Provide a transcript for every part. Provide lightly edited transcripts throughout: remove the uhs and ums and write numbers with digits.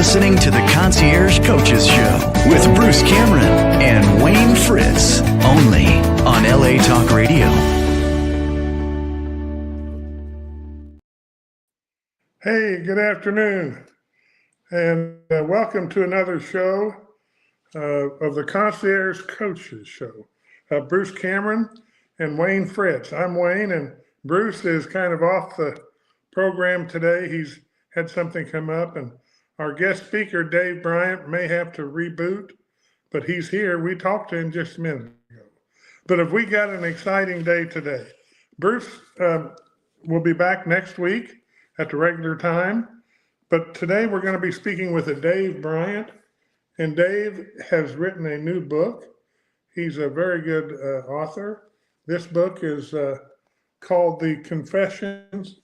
listening to the Concierge Coaches Show with Bruce Cameron and Wayne Fritz, only on LA Talk Radio. Hey, good afternoon, and welcome to another show of the Concierge Coaches Show. Bruce Cameron and Wayne Fritz. I'm Wayne, and Bruce is kind of off the program today. He's had something come up, and our guest speaker, Dave Bryant, may have to reboot, but he's here. We talked to him just a minute ago. But if we got an exciting day today, Bruce will be back next week at the regular time. But today we're going to be speaking with a Dave Bryant, and Dave has written a new book. He's a very good author. This book is called The Confessions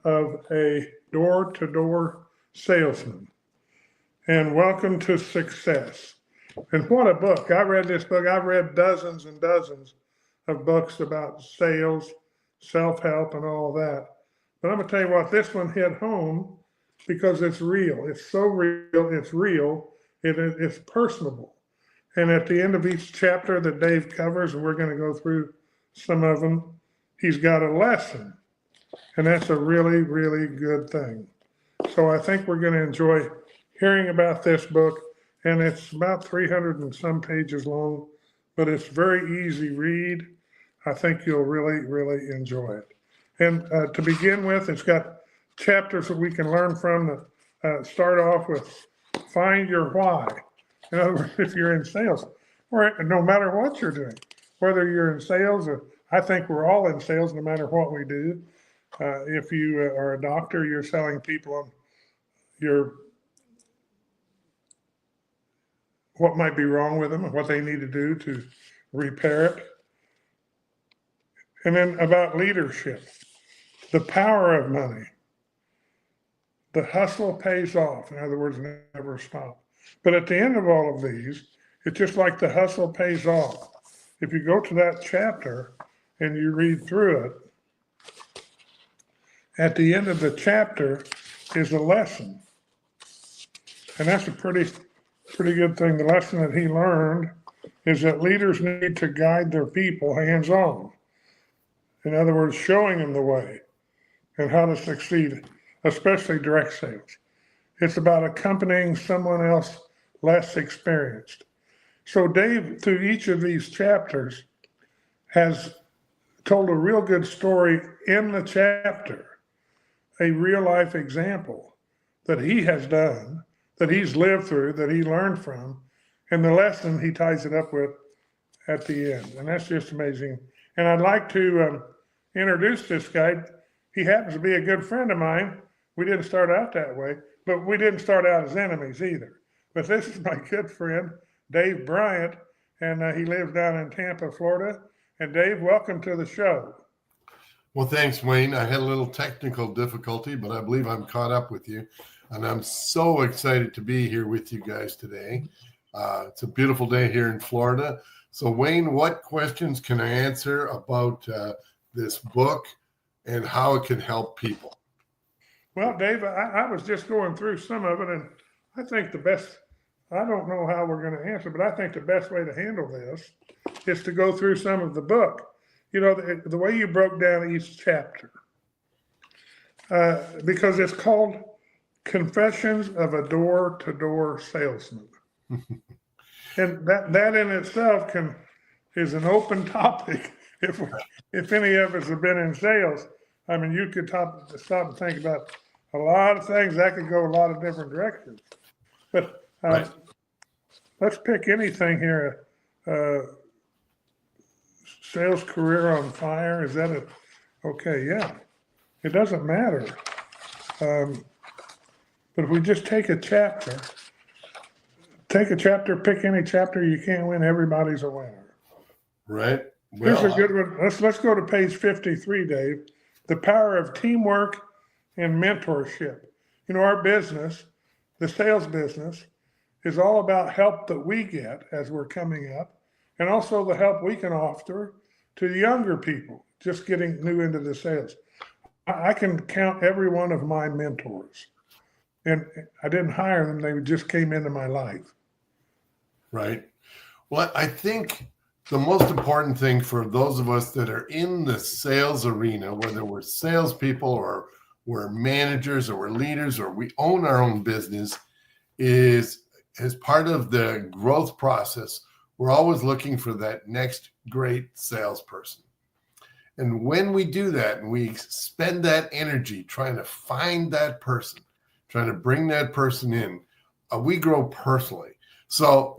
of a Door-to-Door Salesman. And Welcome to Success. And what a book. I read this book. I've read dozens and dozens of books about sales, self-help, and all that. But I'm going to tell you what, this one hit home because it's real. It's so real. It's real. It's personable. And at the end of each chapter that Dave covers, and we're going to go through some of them, he's got a lesson. And that's a really, really good thing. So I think we're going to enjoy hearing about this book. And it's about 300 and some pages long, but it's very easy read. I think you'll really, really enjoy it. And to begin with, it's got chapters that we can learn from that start off with find your why. In other words, if you're in sales, or no matter what you're doing, whether you're in sales, or I think we're all in sales no matter what we do. If you are a doctor, you're selling people on what might be wrong with them and what they need to do to repair it. And then about leadership, the power of money. The hustle pays off. In other words, never stop. But at the end of all of these, it's just like the hustle pays off. If you go to that chapter and you read through it, at the end of the chapter is a lesson. And that's a pretty good thing. The lesson that he learned is that leaders need to guide their people hands-on. In other words, showing them the way and how to succeed, especially direct sales. It's about accompanying someone else less experienced. So Dave, through each of these chapters, has told a real good story in the chapter, a real life example that he has done, that he's lived through, that he learned from, and the lesson he ties it up with at the end. And that's just amazing. And I'd like to introduce this guy. He happens to be a good friend of mine. We didn't start out that way, but we didn't start out as enemies either. But this is my good friend, Dave Bryant, and he lives down in Tampa, Florida. And Dave, welcome to the show. Well, thanks, Wayne. I had a little technical difficulty, but I believe I'm caught up with you. And I'm so excited to be here with you guys today. It's a beautiful day here in Florida. So, Wayne, what questions can I answer about this book and how it can help people? Well, Dave, I was just going through some of it, and I think I don't know how we're going to answer, but I think the best way to handle this is to go through some of the book. You know, the way you broke down each chapter, because it's called Confessions of a Door-to-Door Salesman. And that in itself is an open topic. If any of us have been in sales, I mean, you could stop and think about a lot of things that could go a lot of different directions. But right. Let's pick anything here. Sales career on fire. Is that it? Okay, yeah. It doesn't matter. But if we just take a chapter, pick any chapter, you can't win. Everybody's a winner. Right. Well, here's a good one. Let's go to page 53, Dave. The power of teamwork and mentorship. You know, our business, the sales business, is all about help that we get as we're coming up, and also the help we can offer to the younger people just getting new into the sales. I can count every one of my mentors. and I didn't hire them. They just came into my life. Right. Well, I think the most important thing for those of us that are in the sales arena, whether we're salespeople or we're managers or we're leaders or we own our own business, is as part of the growth process, we're always looking for that next great salesperson. And when we do that and we spend that energy trying to find that person, trying to bring that person in, we grow personally. So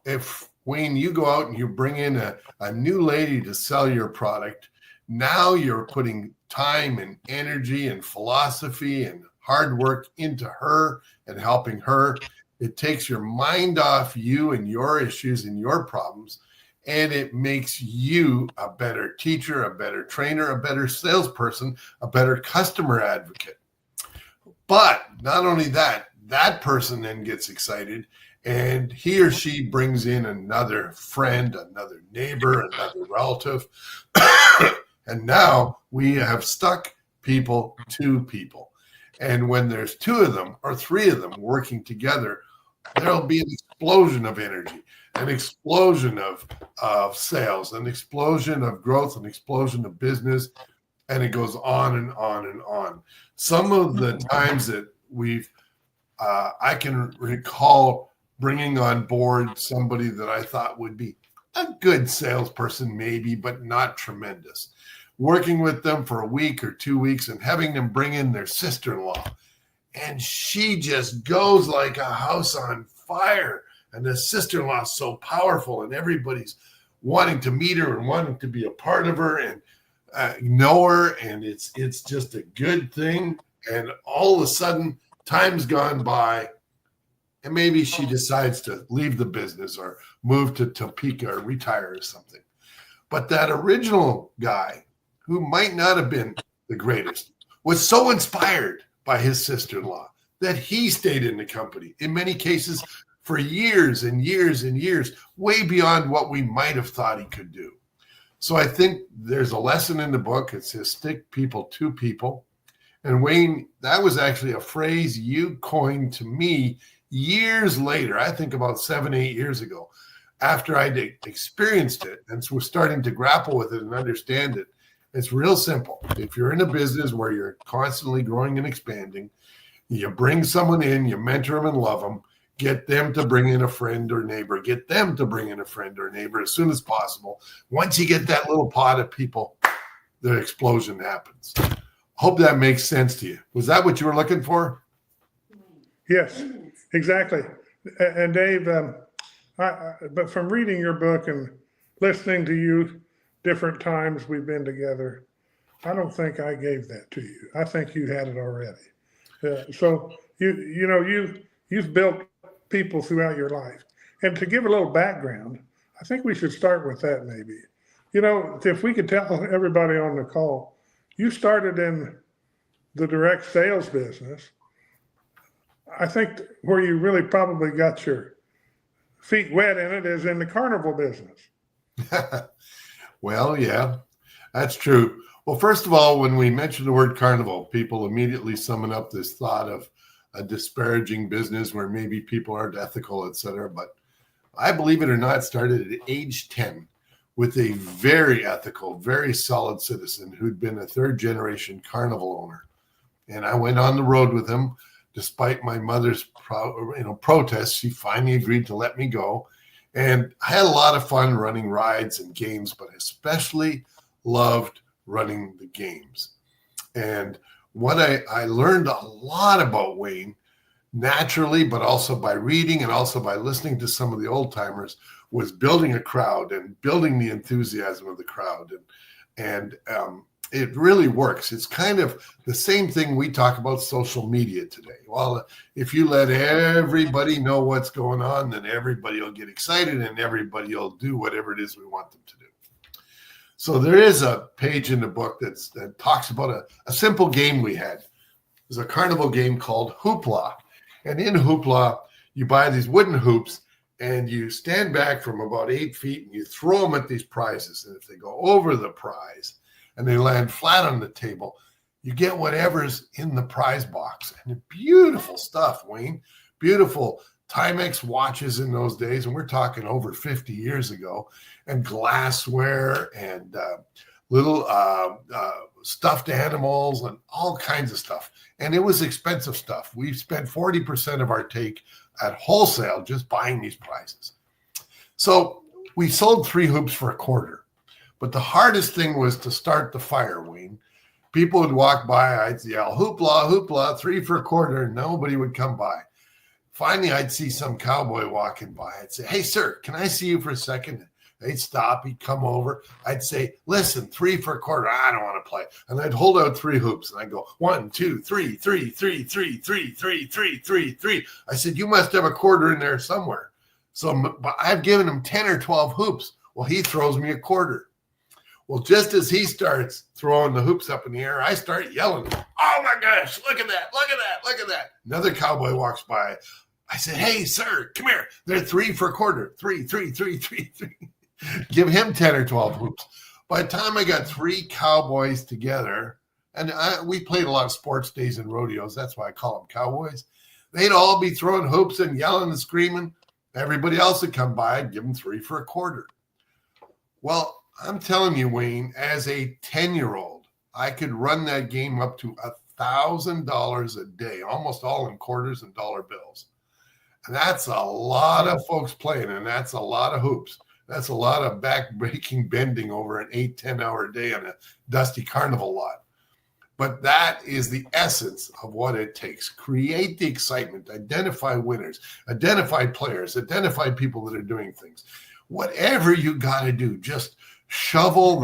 if Wayne, you go out and you bring in a new lady to sell your product, now you're putting time and energy and philosophy and hard work into her and helping her. It takes your mind off you and your issues and your problems, and it makes you a better teacher, a better trainer, a better salesperson, a better customer advocate. But not only that, that person then gets excited and he or she brings in another friend, another neighbor, another relative. And now we have stuck people to people. And when there's two of them or three of them working together, there'll be an explosion of energy, an explosion of sales, an explosion of growth, an explosion of business. And it goes on and on and on. Some of the times that I can recall bringing on board somebody that I thought would be a good salesperson, maybe, but not tremendous. Working with them for a week or 2 weeks and having them bring in their sister-in-law. And she just goes like a house on fire. And the sister-in-law is so powerful and everybody's wanting to meet her and wanting to be a part of her and know her. And it's just a good thing. And all of a sudden, time's gone by. And maybe she decides to leave the business or move to Topeka or retire or something. But that original guy, who might not have been the greatest, was so inspired by his sister-in-law that he stayed in the company, in many cases for years and years and years, way beyond what we might have thought he could do. So I think there's a lesson in the book. It says stick people to people. And Wayne, that was actually a phrase you coined to me years later, I think about 7-8 years ago, after I'd experienced it and was starting to grapple with it and understand it. It's real simple. If you're in a business where you're constantly growing and expanding, you bring someone in, you mentor them and love them, get them to bring in a friend or neighbor, get them to bring in a friend or neighbor as soon as possible. Once you get that little pot of people, the explosion happens. Hope that makes sense to you. Was that what you were looking for? Yes, exactly. And Dave, but from reading your book and listening to you different times we've been together, I don't think I gave that to you. I think you had it already. So you've built people throughout your life. And to give a little background, I think we should start with that maybe. If we could tell everybody on the call, you started in the direct sales business. I think where you really probably got your feet wet in it is in the carnival business. Well, yeah, that's true. Well, first of all, when we mention the word carnival, people immediately summon up this thought of a disparaging business where maybe people aren't ethical, et cetera. But I believe it or not, started at age 10 with a very ethical, very solid citizen who'd been a third generation carnival owner. And I went on the road with him. Despite my mother's protests, she finally agreed to let me go. And I had a lot of fun running rides and games, but especially loved running the games. And what I learned a lot about Wayne, naturally, but also by reading and also by listening to some of the old timers, was building a crowd and building the enthusiasm of the crowd. And it really works. It's kind of the same thing we talk about social media today. Well, if you let everybody know what's going on, then everybody will get excited and everybody will do whatever it is we want them to do. So there is a page in the book that talks about a simple game we had. There's a carnival game called Hoopla. And in Hoopla, you buy these wooden hoops and you stand back from about 8 feet and you throw them at these prizes. And if they go over the prize, and they land flat on the table, you get whatever's in the prize box. And beautiful stuff, Wayne. Beautiful Timex watches in those days, and we're talking over 50 years ago, and glassware and little stuffed animals and all kinds of stuff. And it was expensive stuff. We spent 40% of our take at wholesale just buying these prizes. So we sold 3 hoops for $0.25. But the hardest thing was to start the fire, Wayne. People would walk by, I'd yell, hoopla, hoopla, 3 for $0.25, and nobody would come by. Finally, I'd see some cowboy walking by. I'd say, hey, sir, can I see you for a second? They'd stop. He'd come over. I'd say, listen, 3 for $0.25. I don't want to play. And I'd hold out 3 hoops, and I'd go, 1, 2, 3, 3, 3, 3, 3, 3, 3, 3, 3. I said, you must have $0.25 in there somewhere. So I've given him 10 or 12 hoops. Well, he throws me $0.25. Well, just as he starts throwing the hoops up in the air, I start yelling, oh, my gosh, look at that, look at that, look at that. Another cowboy walks by. I said, hey, sir, come here. They're 3 for $0.25. 3, 3, 3, 3, 3. Give him 10 or 12 hoops. By the time I got 3 cowboys together, and we played a lot of sports days and rodeos. That's why I call them cowboys. They'd all be throwing hoops and yelling and screaming. Everybody else would come by and give them 3 for $0.25. Well, I'm telling you, Wayne, as a 10-year-old, I could run that game up to $1,000 a day, almost all in quarters and dollar bills. And that's a lot of folks playing, and that's a lot of hoops. That's a lot of back-breaking bending over an 8-10-hour day on a dusty carnival lot. But that is the essence of what it takes. Create the excitement, identify winners, identify players, identify people that are doing things. Whatever you got to do, just shovel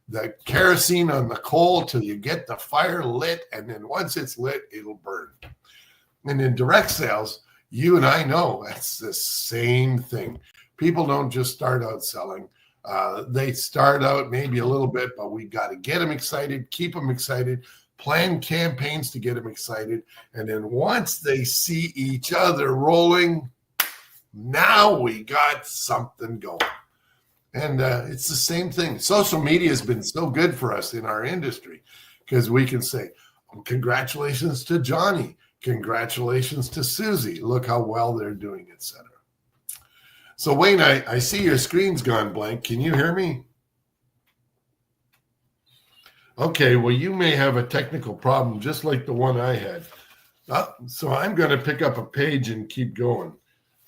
the kerosene on the coal till you get the fire lit, and then once it's lit, it'll burn. And in direct sales, you and I know that's the same thing. People don't just start out selling. They start out maybe a little bit, but we got to get them excited, keep them excited, plan campaigns to get them excited. And then once they see each other rolling, now we got something going. And it's the same thing. Social media has been so good for us in our industry because we can say, oh, congratulations to Johnny. Congratulations to Susie. Look how well they're doing, etc. So, Wayne, I see your screen's gone blank. Can you hear me? Okay, well, you may have a technical problem just like the one I had. So I'm going to pick up a page and keep going.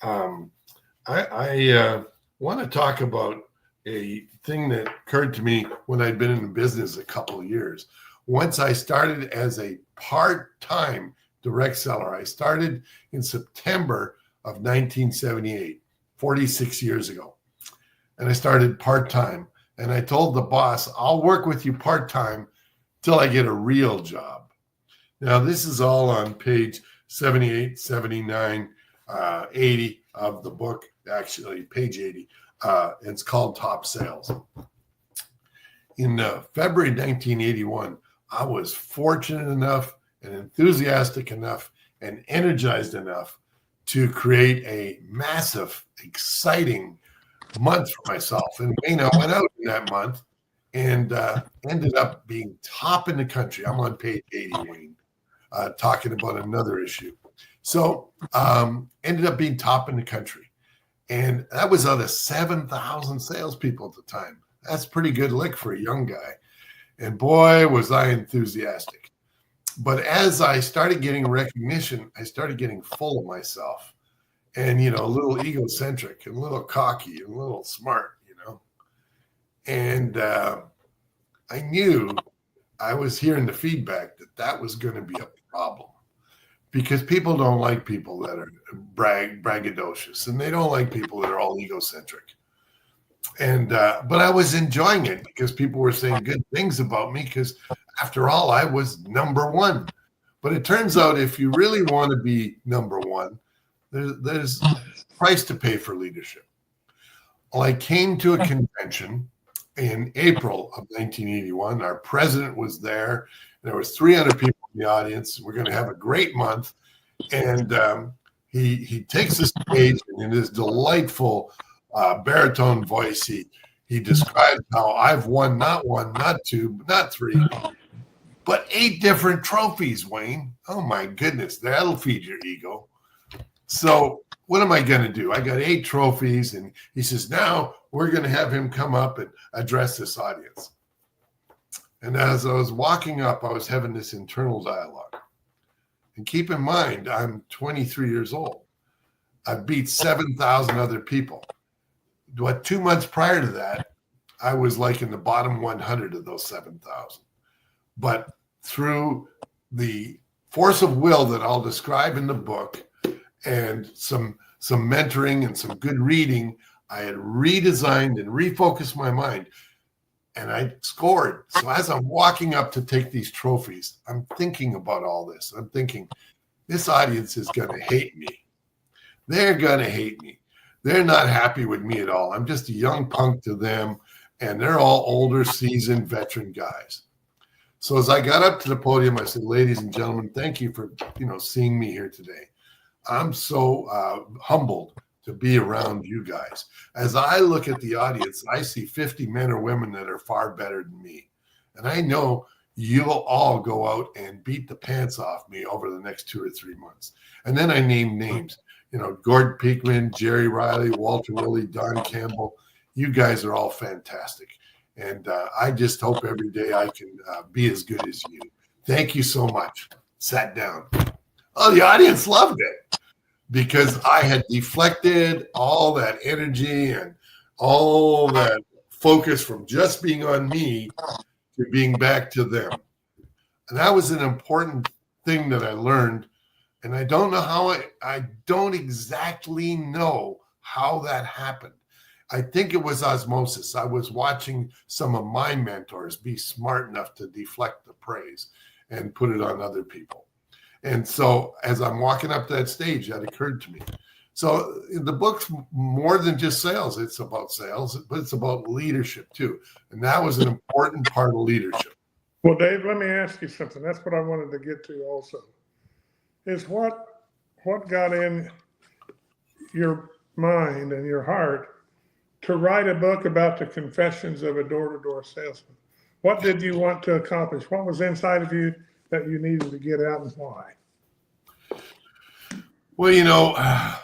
I want to talk about a thing that occurred to me when I'd been in the business a couple of years. Once I started as a part-time direct seller. I started in September of 1978, 46 years ago. And I started part-time. And I told the boss, I'll work with you part-time till I get a real job. Now, this is all on page 78, 79, 80 of the book, actually, page 80. It's called Top Sales. In February 1981, I was fortunate enough and enthusiastic enough and energized enough to create a massive, exciting month for myself. And Wayne, I went out in that month and ended up being top in the country. I'm on page 80, Wayne, talking about another issue. So ended up being top in the country. And that was out of 7,000 salespeople at the time. That's pretty good lick for a young guy. And boy, was I enthusiastic. But as I started getting recognition, I started getting full of myself and, a little egocentric and a little cocky and a little smart, And I knew I was hearing the feedback that was going to be a problem because people don't like people that are braggadocious and they don't like people that are all egocentric. And but I was enjoying it because people were saying good things about me because after all, I was number one. But it turns out if you really want to be number one, there's a price to pay for leadership. Well, I came to a convention in April of 1981. Our president was there. There was 300 people in the audience. We're going to have a great month. And he takes the stage and in his delightful baritone voice, he describes how I've won not one, not two, but not three, but 8 different trophies, Wayne. Oh my goodness, that'll feed your ego. So what am I going to do? I got 8 trophies, and he says, now we're going to have him come up and address this audience. And as I was walking up, I was having this internal dialogue. And keep in mind, I'm 23 years old. I've beat 7,000 other people. 2 months prior to that, I was like in the bottom 100 of those 7,000. But through the force of will that I'll describe in the book and some mentoring and some good reading, I had redesigned and refocused my mind, and I scored. So as I'm walking up to take these trophies, I'm thinking about all this. I'm thinking, this audience is going to hate me. They're going to hate me. They're not happy with me at all. I'm just a young punk to them, and they're all older, seasoned, veteran guys. So as I got up to the podium, I said, ladies and gentlemen, thank you for seeing me here today. I'm so humbled to be around you guys. As I look at the audience, I see 50 men or women that are far better than me. And I know you'll all go out and beat the pants off me over the next 2 or 3 months. And then I named names, Gordon Peakman, Jerry Riley, Walter Willie, Don Campbell. You guys are all fantastic. And I just hope every day I can be as good as you. Thank you so much. Sat down. Oh, the audience loved it because I had deflected all that energy and all that focus from just being on me to being back to them. And that was an important thing that I learned. And I don't know how I don't exactly know how that happened. I think it was osmosis. I was watching some of my mentors be smart enough to deflect the praise and put it on other people. And so as I'm walking up that stage, that occurred to me. So the book's more than just sales. It's about sales, but it's about leadership too. And that was an important part of leadership. Well, Dave, let me ask you something. That's what I wanted to get to also. Is what got in your mind and your heart to write a book about the confessions of a door-to-door salesman? What did you want to accomplish? What was inside of you that you needed to get out, and why? Well,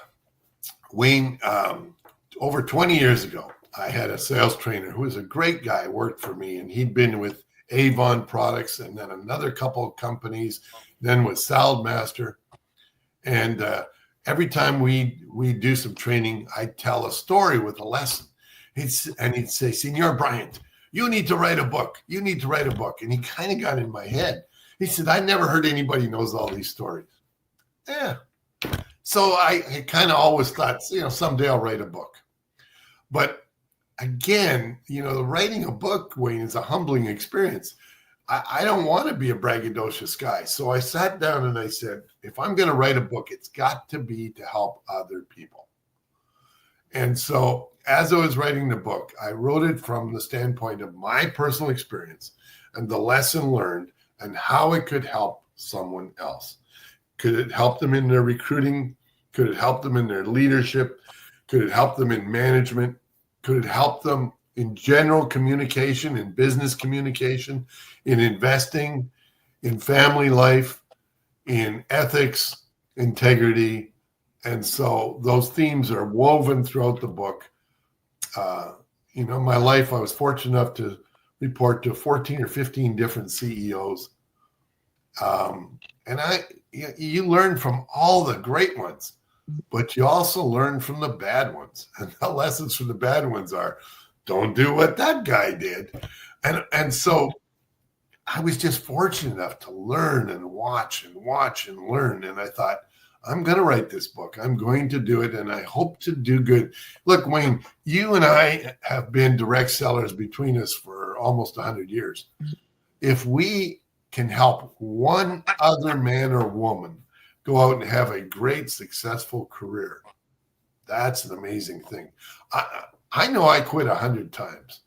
Wayne, over 20 years ago, I had a sales trainer who was a great guy, worked for me, and he'd been with Avon Products and then another couple of companies, then with Salad Master. And every time we do some training, I'd tell a story with a lesson. He'd say, Senor Bryant, you need to write a book. You need to write a book. And he kind of got in my head. He said, I never heard anybody knows all these stories. Yeah. So I kind of always thought, someday I'll write a book. But again, writing a book, Wayne, is a humbling experience. I don't want to be a braggadocious guy. So I sat down and I said, if I'm going to write a book, it's got to be to help other people. And so as I was writing the book, I wrote it from the standpoint of my personal experience and the lesson learned and how it could help someone else. Could it help them in their recruiting? Could it help them in their leadership? Could it help them in management? Could it help them in general communication, in business communication, in investing, in family life, in ethics, integrity? And so those themes are woven throughout the book. My life, I was fortunate enough to report to 14 or 15 different CEOs. And you learn from all the great ones, but you also learn from the bad ones. And the lessons from the bad ones are, don't do what that guy did. And so I was just fortunate enough to learn and watch and learn. And I thought, I'm going to write this book. I'm going to do it, and I hope to do good. Look, Wayne, you and I have been direct sellers between us for almost 100 years. If we can help one other man or woman go out and have a great, successful career, that's an amazing thing. I know I quit 100 times,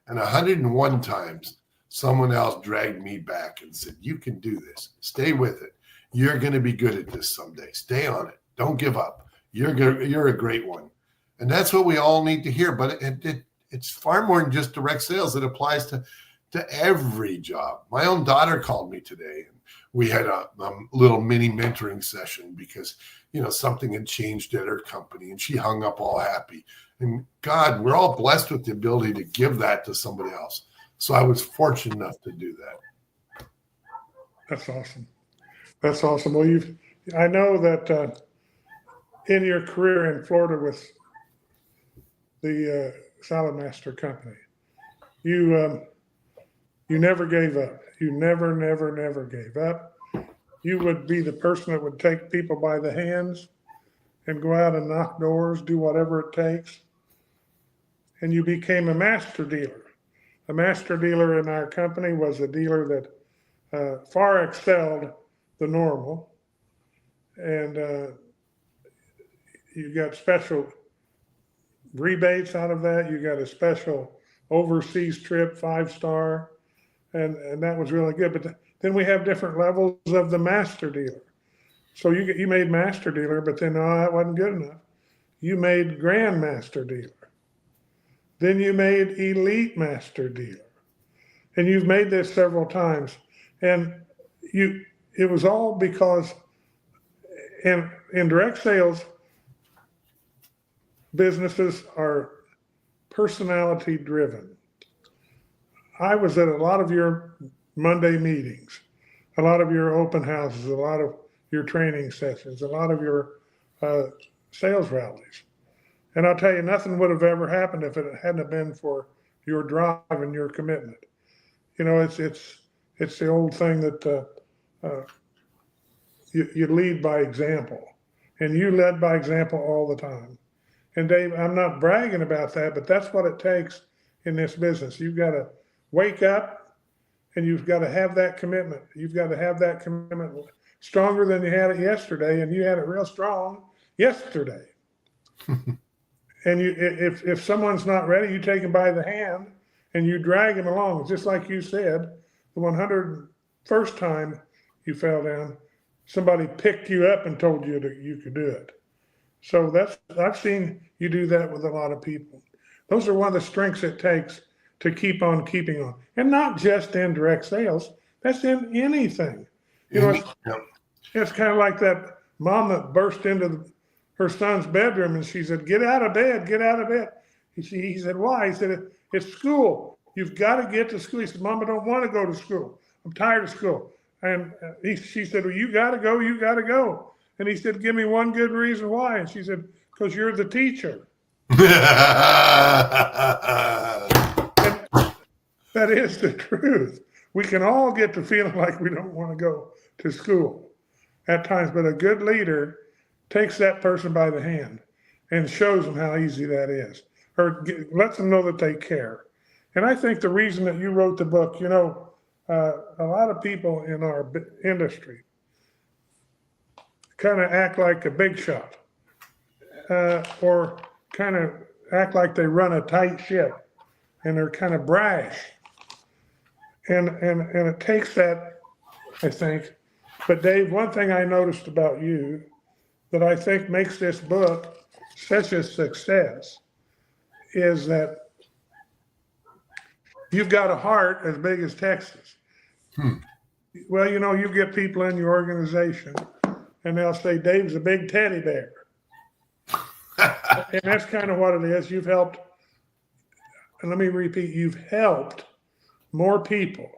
and 101 times someone else dragged me back and said, you can do this. Stay with it. You're going to be good at this someday. Stay on it. Don't give up. You're a great one. And that's what we all need to hear. But it's far more than just direct sales. It applies to to every job. My own daughter called me today, and we had a little mini mentoring session because, something had changed at her company, and she hung up all happy. And God, we're all blessed with the ability to give that to somebody else. So I was fortunate enough to do that. That's awesome. That's awesome. Well, I know that in your career in Florida with the Saladmaster Company, you never gave up. You never gave up. You would be the person that would take people by the hands and go out and knock doors, do whatever it takes. And you became a master dealer. A master dealer in our company was a dealer that far excelled the normal. And you got special rebates out of that. You got a special overseas trip, 5-star. And that was really good. But then we have different levels of the master dealer. So you made master dealer, but then that wasn't good enough. You made grand master dealer. Then you made elite master dealer. And you've made this several times. And it was all because in direct sales, businesses are personality driven. I was at a lot of your Monday meetings, a lot of your open houses, a lot of your training sessions, a lot of your sales rallies. And I'll tell you, nothing would have ever happened if it hadn't have been for your drive and your commitment. It's the old thing that you lead by example, and you led by example all the time. And Dave, I'm not bragging about that, but that's what it takes in this business. You've got to wake up, and you've got to have that commitment. You've got to have that commitment stronger than you had it yesterday, and you had it real strong yesterday. And if someone's not ready, you take them by the hand and you drag them along. Just like you said, the 101st time you fell down, somebody picked you up and told you that you could do it. So I've seen you do that with a lot of people. Those are one of the strengths it takes to keep on keeping on. And not just in direct sales, that's in anything. It's kind of like that mom that burst into her son's bedroom and she said, get out of bed, get out of bed. He said, why? He said, it's school. You've got to get to school. He said, Mom, I don't want to go to school. I'm tired of school. And she said, well, you got to go, you got to go. And he said, give me one good reason why. And she said, because you're the teacher. And that is the truth. We can all get to feeling like we don't want to go to school at times, but a good leader takes that person by the hand and shows them how easy that is, or lets them know that they care. And I think the reason that you wrote the book, a lot of people in our industry kind of act like a big shot, or kind of act like they run a tight ship, and they're kind of brash. And it takes that, I think. But Dave, one thing I noticed about you that I think makes this book such a success is that you've got a heart as big as Texas. Well, you get people in your organization and they'll say, Dave's a big teddy bear. And that's kind of what it is. You've helped, and let me repeat, you've helped more people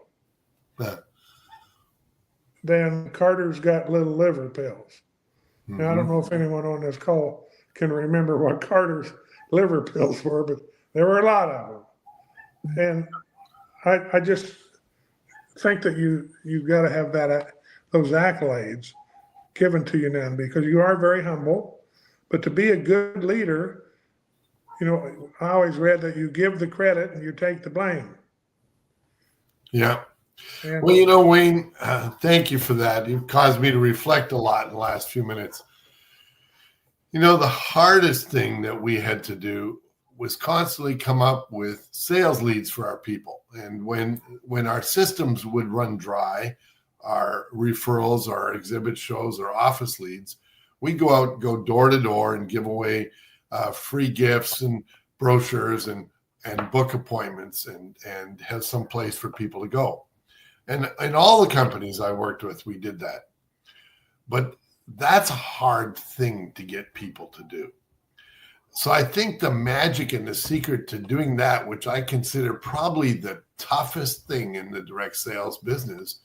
than Carter's Got Little Liver Pills. Now, I don't know if anyone on this call can remember what Carter's liver pills were, but there were a lot of them. And I just think that you've got to have those accolades given to you now, because you are very humble. But to be a good leader, I always read that you give the credit and you take the blame. Yeah. Well, Wayne, thank you for that. You've caused me to reflect a lot in the last few minutes. The hardest thing that we had to do was constantly come up with sales leads for our people. And when our systems would run dry, our referrals, our exhibit shows, our office leads, we go out, go door to door and give away free gifts and brochures and and book appointments and have some place for people to go. And in all the companies I worked with, we did that. But that's a hard thing to get people to do. So I think the magic and the secret to doing that, which I consider probably the toughest thing in the direct sales business,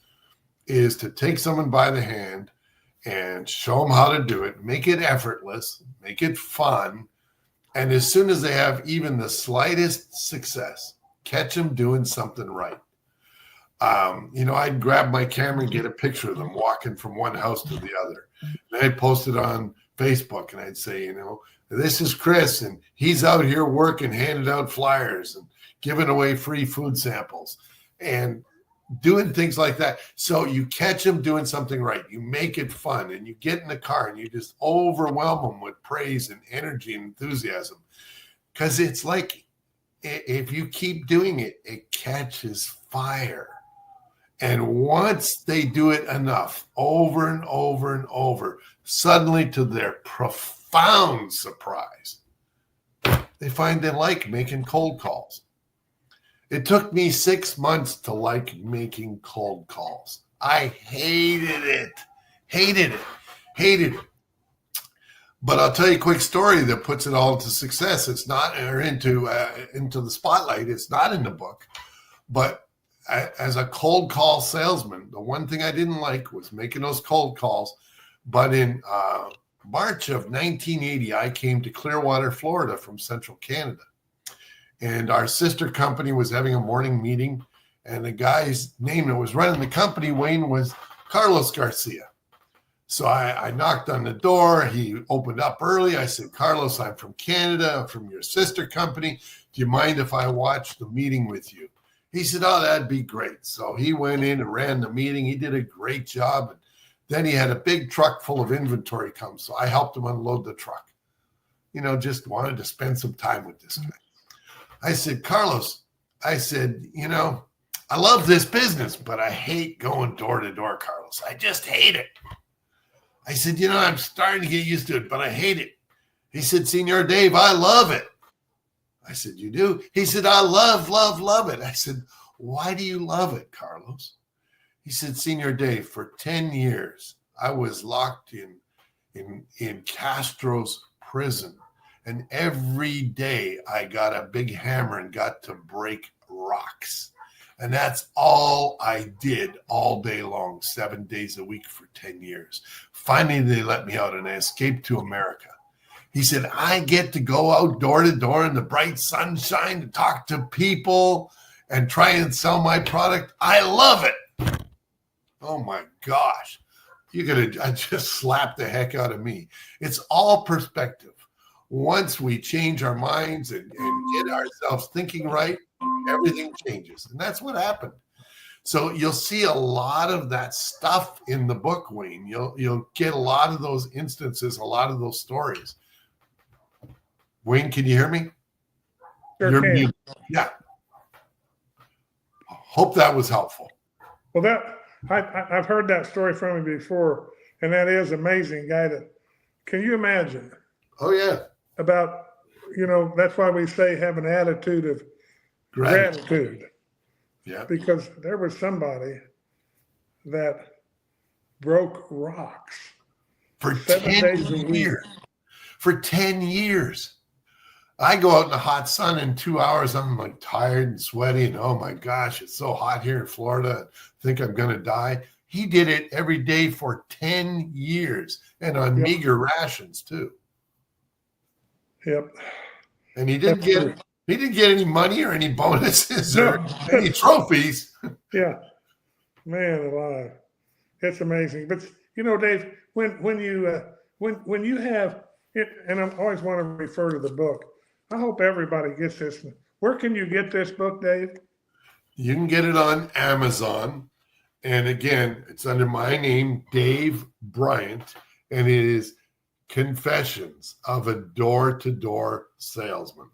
is to take someone by the hand and show them how to do it, make it effortless, make it fun. And as soon as they have even the slightest success, catch them doing something right. I'd grab my camera and get a picture of them walking from one house to the other. And I'd post it on Facebook and I'd say, this is Chris and he's out here working, handing out flyers and giving away free food samples and doing things like that. So you catch them doing something right. You make it fun and you get in the car and you just overwhelm them with praise and energy and enthusiasm. Because it's like, if you keep doing it, it catches fire. And once they do it enough, over and over and over, suddenly to their profound surprise, they find they like making cold calls. It took me 6 months to like making cold calls. I hated it. But I'll tell you a quick story that puts it all into success. It's not into the spotlight. It's not in the book. But as a cold call salesman, the one thing I didn't like was making those cold calls. But in March of 1980, I came to Clearwater, Florida from Central Canada. And our sister company was having a morning meeting. And the guy's name that was running the company, Wayne, was Carlos Garcia. So I knocked on the door. He opened up early. I said, Carlos, I'm from Canada. I'm from your sister company. Do you mind if I watch the meeting with you? He said, oh, that'd be great. So he went in and ran the meeting. He did a great job. And then he had a big truck full of inventory come. So I helped him unload the truck. Just wanted to spend some time with this guy. I said, Carlos, I love this business, but I hate going door to door, Carlos. I just hate it. I said, I'm starting to get used to it, but I hate it. He said, Senor Dave, I love it. I said, you do? He said, I love it. I said, why do you love it, Carlos? He said, Senor Dave, for 10 years, I was locked in Castro's prison. And every day I got a big hammer and got to break rocks. And that's all I did all day long, 7 days a week for 10 years. Finally, they let me out and I escaped to America. He said, I get to go out door to door in the bright sunshine to talk to people and try and sell my product. I love it. Oh my gosh. I just slapped the heck out of me. It's all perspective. Once we change our minds and get ourselves thinking right, everything changes. And that's what happened. So you'll see a lot of that stuff in the book, Wayne. You'll get a lot of those instances, a lot of those stories. Wayne, can you hear me? Sure You're can. muted. Yeah. Hope that was helpful. Well, I've heard that story from him before, and that is amazing, guy. Can you imagine? Oh, yeah. About, that's why we say have an attitude of gratitude. Yeah. Because there was somebody that broke rocks For 7 days a 10 week. years. For 10 years. I go out in the hot sun in 2 hours. I'm like tired and sweaty. And oh my gosh, it's so hot here in Florida. I think I'm going to die. He did it every day for 10 years and on meager rations too. Yep. And he didn't get any money or any bonuses or any trophies. Yeah. Man alive. It's amazing. But Dave, when you have it, and I always want to refer to the book. I hope everybody gets this. Where can you get this book, Dave? You can get it on Amazon. And again, it's under my name, Dave Bryant, and it is Confessions of a Door-to-Door Salesman.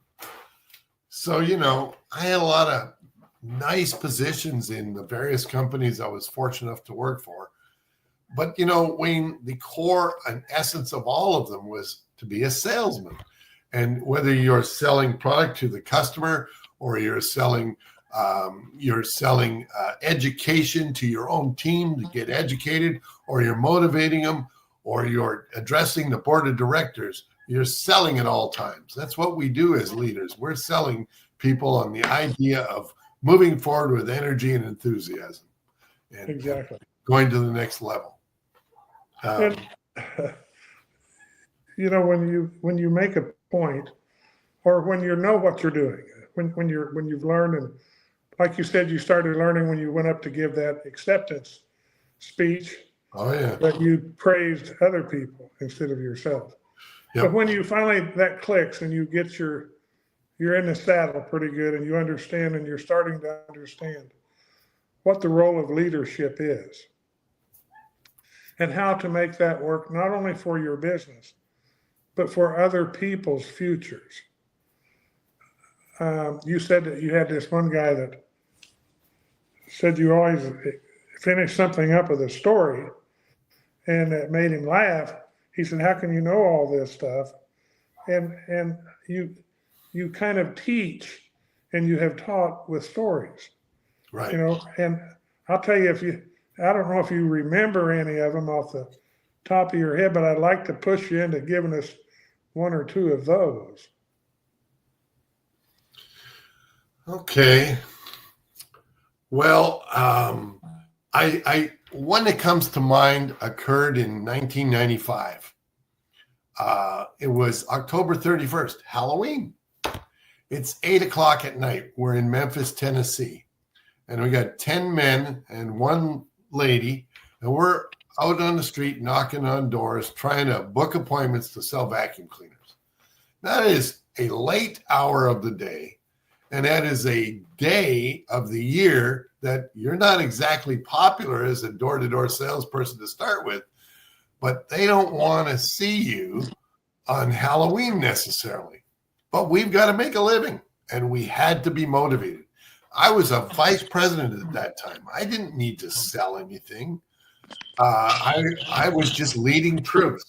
So, I had a lot of nice positions in the various companies I was fortunate enough to work for. But, Wayne, the core and essence of all of them was to be a salesman. And whether you're selling product to the customer or you're selling education to your own team to get educated, or you're motivating them, or you're addressing the board of directors. You're selling at all times. That's what we do as leaders. We're selling people on the idea of moving forward with energy and enthusiasm, and Exactly. going to the next level. And, when you make a point, or when you know what you're doing, when you've learned, and like you said, you started learning when you went up to give that acceptance speech. Oh yeah. That you praised other people instead of yourself. Yep. But when you finally that clicks and you get you're in the saddle pretty good, and you understand, and you're starting to understand what the role of leadership is and how to make that work not only for your business, but for other people's futures. You said that you had this one guy that said you always finish something up with a story, and it made him laugh. He said, "How can you know all this stuff?" And you kind of teach, and you have taught with stories, Right. And I'll tell you, I don't know if you remember any of them off the top of your head, but I'd like to push you into giving us one or two of those. Okay. Well, I one that comes to mind occurred in 1995. It was October 31st, Halloween. It's 8:00 at night. We're in Memphis, Tennessee, and we got 10 men and one lady, and we're out on the street knocking on doors, trying to book appointments to sell vacuum cleaners. That is a late hour of the day. And that is a day of the year that you're not exactly popular as a door-to-door salesperson to start with, but they don't want to see you on Halloween necessarily. But we've got to make a living, and we had to be motivated. I was a vice president at that time. I didn't need to sell anything. I was just leading troops.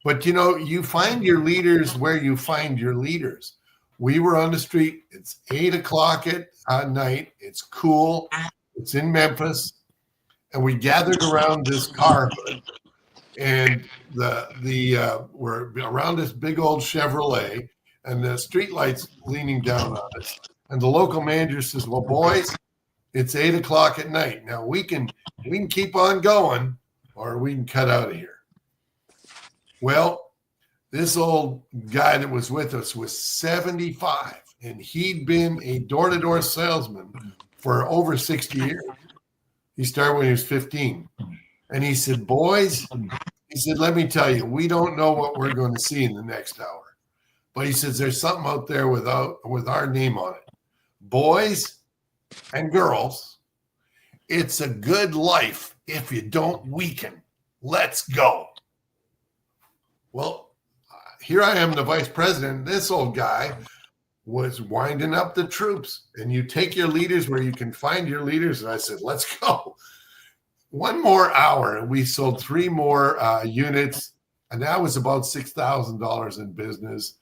But, you find your leaders where you find your leaders. We were on the street. It's 8:00 at night. It's cool. It's in Memphis. And we gathered around this car hood. And we're around this big old Chevrolet, and the street lights leaning down on us. And the local manager says, "Well, boys, it's 8:00 at night. Now we can keep on going, or we can cut out of here." Well, this old guy that was with us was 75, and he'd been a door-to-door salesman for over 60 years. He started when he was 15. And he said, "Boys," he said, "let me tell you, we don't know what we're going to see in the next hour. But," he says, "there's something out there with our name on it. Boys and girls, it's a good life if you don't weaken. Let's go." Well, here I am, the vice president. This old guy was winding up the troops. And you take your leaders where you can find your leaders. And I said, "Let's go." One more hour, and we sold 3 more units. And that was about $6,000 in business.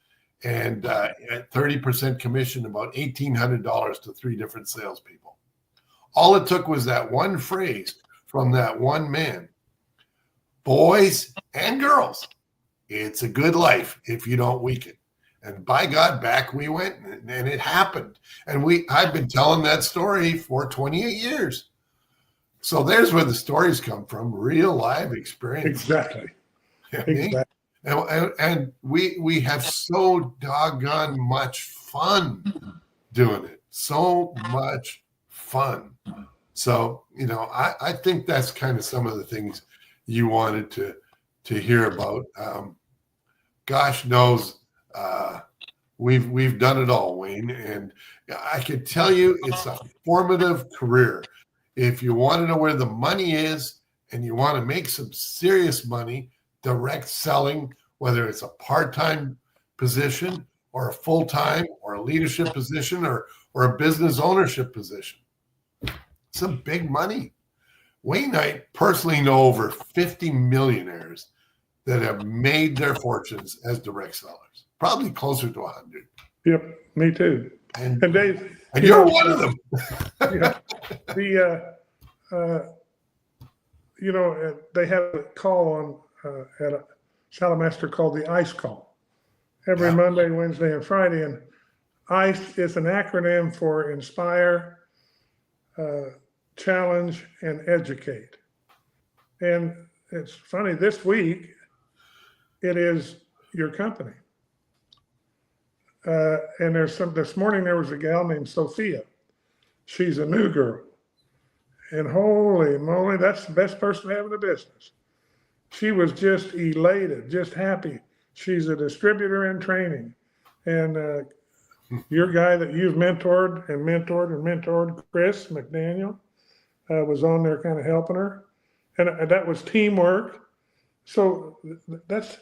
And at 30% commission, about $1,800 to 3 different salespeople. All it took was that one phrase from that one man. Boys and girls, it's a good life if you don't weaken. And by God, back we went, and it happened. And I've been telling that story for 28 years. So there's where the stories come from, real live experience. Exactly. Exactly. And we have so doggone much fun doing it. So much fun. So, I think that's kind of some of the things you wanted to hear about. Gosh knows, we've done it all, Wayne, and I can tell you it's a formative career. If you want to know where the money is and you want to make some serious money, direct selling, whether it's a part-time position or a full-time or a leadership position or a business ownership position, some big money. Wayne and I personally know over 50 millionaires that have made their fortunes as direct sellers, probably closer to 100. Yep, me too. And Dave, you're one of them. Yeah, they have a call on at a Salamaster called the ICE call every Monday, Wednesday, and Friday. And ICE is an acronym for Inspire, Challenge, and Educate. And it's funny, this week, it is your company. And this morning there was a gal named Sophia. She's a new girl. And holy moly, that's the best person to have in the business. She was just elated, just happy. She's a distributor in training. And your guy that you've mentored, Chris McDaniel, was on there kind of helping her. And that was teamwork. So that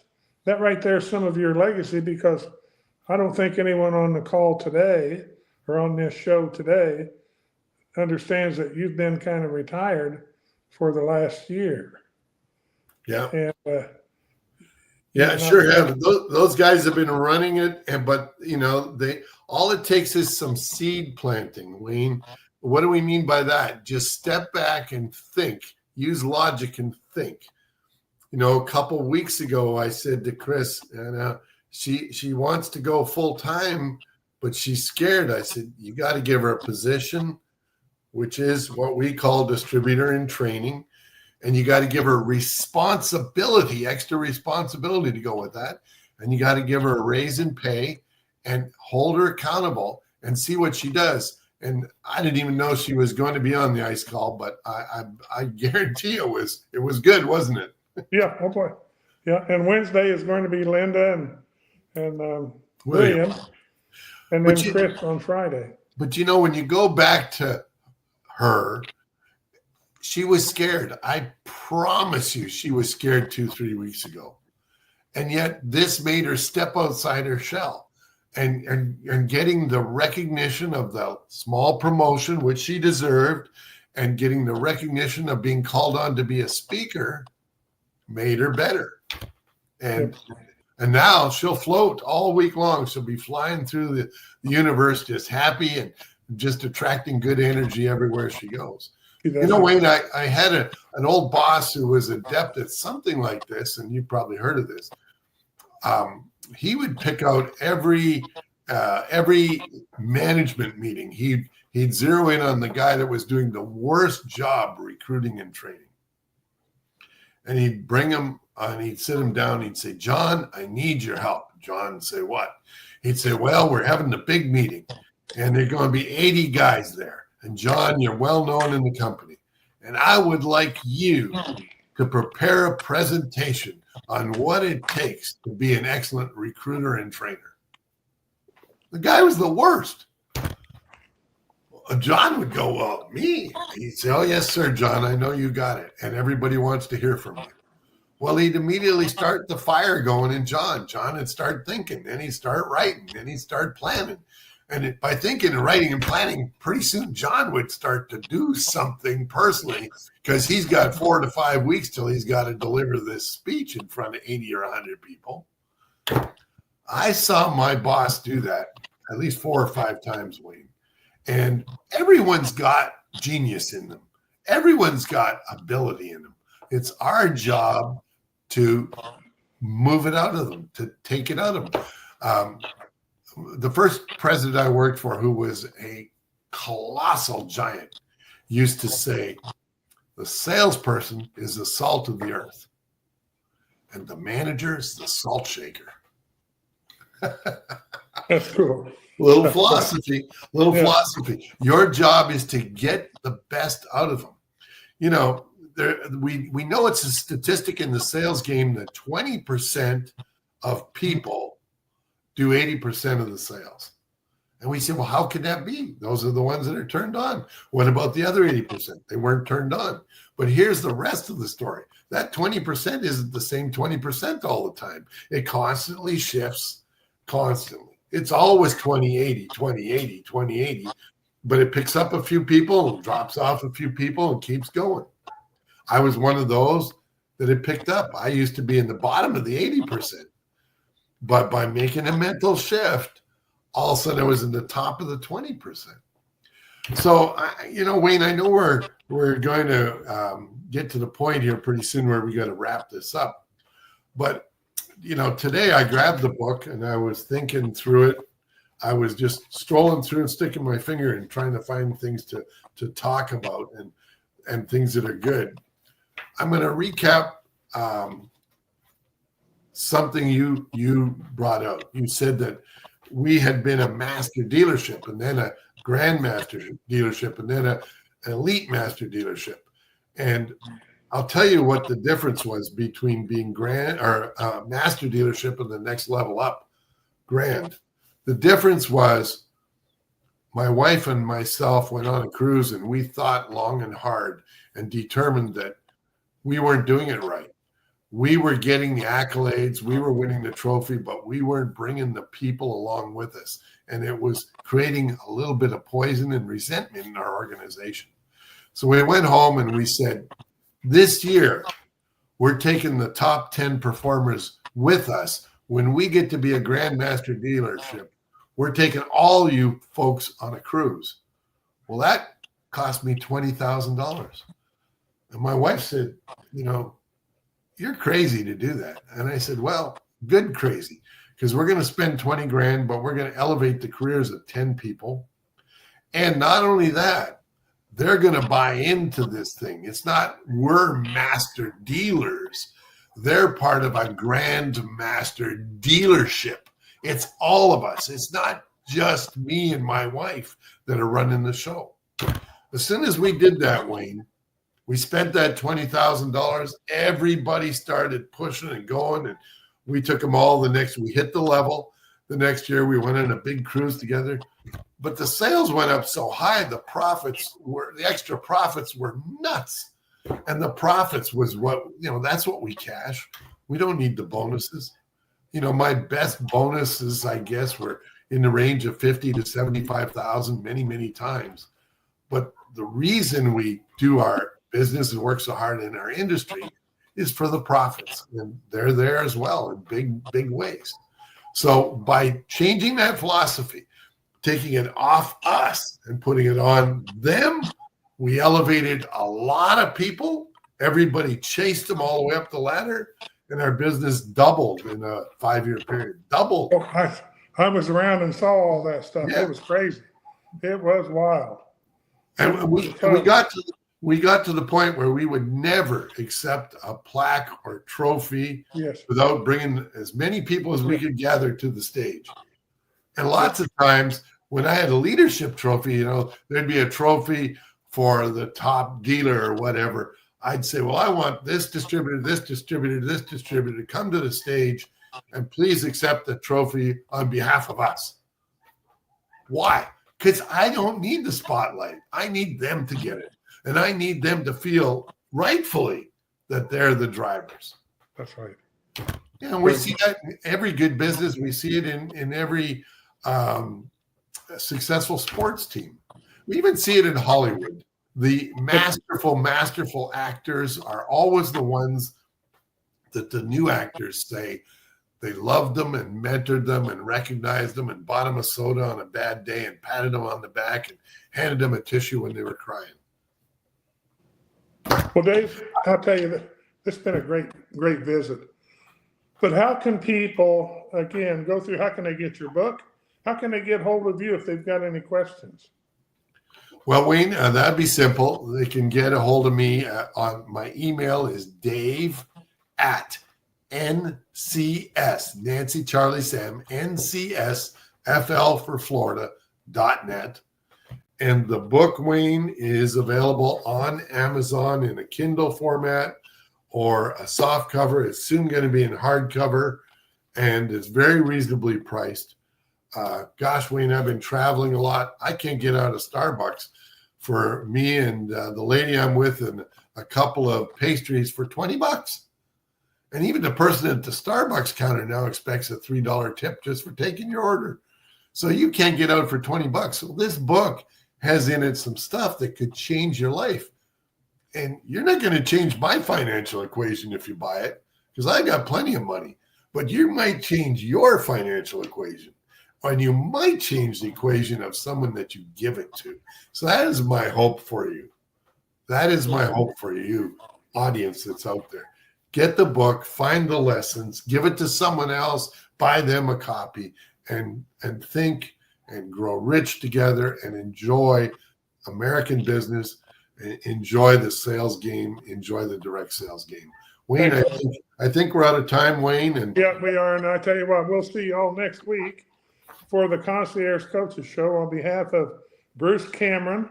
right there is some of your legacy, because I don't think anyone on the call today or on this show today understands that you've been kind of retired for the last year. Yeah. And Sure have. Those guys have been running it, but all it takes is some seed planting, Wayne. What do we mean by that? Just step back and think. Use logic and think. A couple weeks ago, I said to Chris, she wants to go full time, but she's scared. I said, you got to give her a position, which is what we call distributor in training. And you got to give her responsibility, extra responsibility to go with that. And you got to give her a raise in pay and hold her accountable and see what she does. And I didn't even know she was going to be on the ICE call, but I guarantee it was good, wasn't it? Yeah, oh boy. Yeah, and Wednesday is going to be Linda and William, and then Chris on Friday. But when you go back to her, she was scared. I promise you, she was scared 2-3 weeks ago. And yet this made her step outside her shell and getting the recognition of the small promotion, which she deserved, and getting the recognition of being called on to be a speaker made her better. And now she'll float all week long. She'll be flying through the universe, just happy and just attracting good energy everywhere she goes. Wayne, I had an old boss who was adept at something like this, and you've probably heard of this. He would pick out every management meeting. He'd zero in on the guy that was doing the worst job recruiting and training. And he'd bring him and he'd sit him down. He'd say, John, I need your help. John would say, what? He'd say, well, we're having a big meeting and there's going to be 80 guys there. And John, you're well known in the company. And I would like you to prepare a presentation on what it takes to be an excellent recruiter and trainer. The guy was the worst. John would go, well, me? He'd say, oh, yes, sir, John, I know you got it. And everybody wants to hear from you. Well, he'd immediately start the fire going in John. John would start thinking, then he'd start writing, then he'd start planning. And by thinking and writing and planning, pretty soon John would start to do something personally, because he's got 4 to 5 weeks till he's got to deliver this speech in front of 80 or 100 people. I saw my boss do that at least 4 or 5 times, Wayne. And everyone's got genius in them. Everyone's got ability in them. It's our job to move it out of them, to take it out of them. The first president I worked for, who was a colossal giant, used to say, the salesperson is the salt of the earth, and the manager is the salt shaker. That's cool. Little philosophy. Your job is to get the best out of them. We know it's a statistic in the sales game that 20% of people do 80% of the sales. And we say, well, how can that be? Those are the ones that are turned on. What about the other 80%? They weren't turned on. But here's the rest of the story. That 20% isn't the same 20% all the time. It constantly shifts, constantly. It's always 20-80, 20-80, 20-80. But it picks up a few people and drops off a few people and keeps going. I was one of those that it picked up. I used to be in the bottom of the 80%. But by making a mental shift, all of a sudden I was in the top of the 20%. So, Wayne, I know we're going to get to the point here pretty soon where we got to wrap this up. But, today I grabbed the book and I was thinking through it. I was just strolling through and sticking my finger and trying to find things to talk about and things that are good. I'm going to recap something you brought out. You said that we had been a master dealership and then a grandmaster dealership and then an elite master dealership. And I'll tell you what the difference was between being grand or master dealership and the next level up, grand. The difference was my wife and myself went on a cruise and we thought long and hard and determined that we weren't doing it right. We were getting the accolades, we were winning the trophy, but we weren't bringing the people along with us. And it was creating a little bit of poison and resentment in our organization. So we went home and we said, this year, we're taking the top 10 performers with us. When we get to be a Grandmaster dealership, we're taking all you folks on a cruise. Well, that cost me $20,000. And my wife said, you're crazy to do that. And I said, well, good crazy, because we're going to spend 20 grand, but we're going to elevate the careers of 10 people. And not only that, they're going to buy into this thing. It's not we're master dealers. They're part of a grand master dealership. It's all of us. It's not just me and my wife that are running the show. As soon as we did that, Wayne, we spent that $20,000. Everybody started pushing and going, and we took them all. We hit the level. The next year, we went on a big cruise together. But the sales went up so high, the extra profits were nuts. And the profits was that's what we cash. We don't need the bonuses. My best bonuses, I guess, were in the range of 50 to 75,000 many, many times. But the reason we do our business and work so hard in our industry is for the profits, and they're there as well in big ways. So by changing that philosophy, taking it off us and putting it on them, we elevated a lot of people. Everybody chased them all the way up the ladder, and our business doubled in a 5-year period. Doubled. Oh, I was around and saw all that stuff. Yeah. It was crazy. It was wild. And we got to the point where we would never accept a plaque or trophy without bringing as many people as we could gather to the stage. And lots of times when I had a leadership trophy, there'd be a trophy for the top dealer or whatever. I'd say, well, I want this distributor to come to the stage and please accept the trophy on behalf of us. Why? Because I don't need the spotlight. I need them to get it. And I need them to feel rightfully that they're the drivers. That's right. And we see that in every good business. We see it in every successful sports team. We even see it in Hollywood. The masterful actors are always the ones that the new actors say they loved them and mentored them and recognized them and bought them a soda on a bad day and patted them on the back and handed them a tissue when they were crying. Well, Dave, I'll tell you that it's been a great visit. But how can people, again, go through, how can they get your book? How can they get hold of you if they've got any questions? Well, Wayne, that'd be simple. They can get a hold of me on my email is dave@NCS, Nancy Charlie Sam, NCSFL for Florida.net. And the book, Wayne, is available on Amazon in a Kindle format or a soft cover. It's soon going to be in hardcover, and it's very reasonably priced. Gosh, Wayne, I've been traveling a lot. I can't get out of Starbucks for me and the lady I'm with and a couple of pastries for $20. And even the person at the Starbucks counter now expects a $3 tip just for taking your order. So you can't get out for $20. So this book has in it some stuff that could change your life. And you're not going to change my financial equation if you buy it, because I got plenty of money. But you might change your financial equation, and you might change the equation of someone that you give it to. So that is my hope for you. That is my hope for you, audience that's out there. Get the book, find the lessons, give it to someone else, buy them a copy, and think and grow rich together and enjoy American business, enjoy the sales game, enjoy the direct sales game. Wayne, I think we're out of time, Wayne. And yeah, we are. And I tell you what, we'll see you all next week for the Concierge Coaches Show on behalf of Bruce Cameron.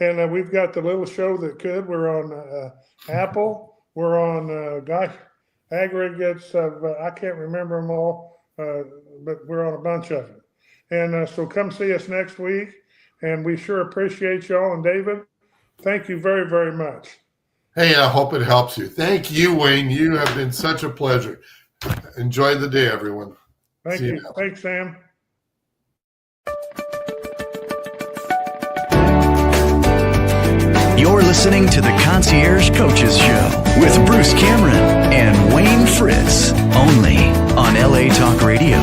And we've got the little show that could. We're on Apple. We're on, aggregates of, I can't remember them all, but we're on a bunch of them. And so come see us next week. And we sure appreciate y'all. And David, thank you very, very much. Hey, I hope it helps you. Thank you, Wayne. You have been such a pleasure. Enjoy the day, everyone. Thank you. Thanks, Sam. You're listening to the Concierge Coaches Show with Bruce Cameron and Wayne Fritz, only on LA Talk Radio.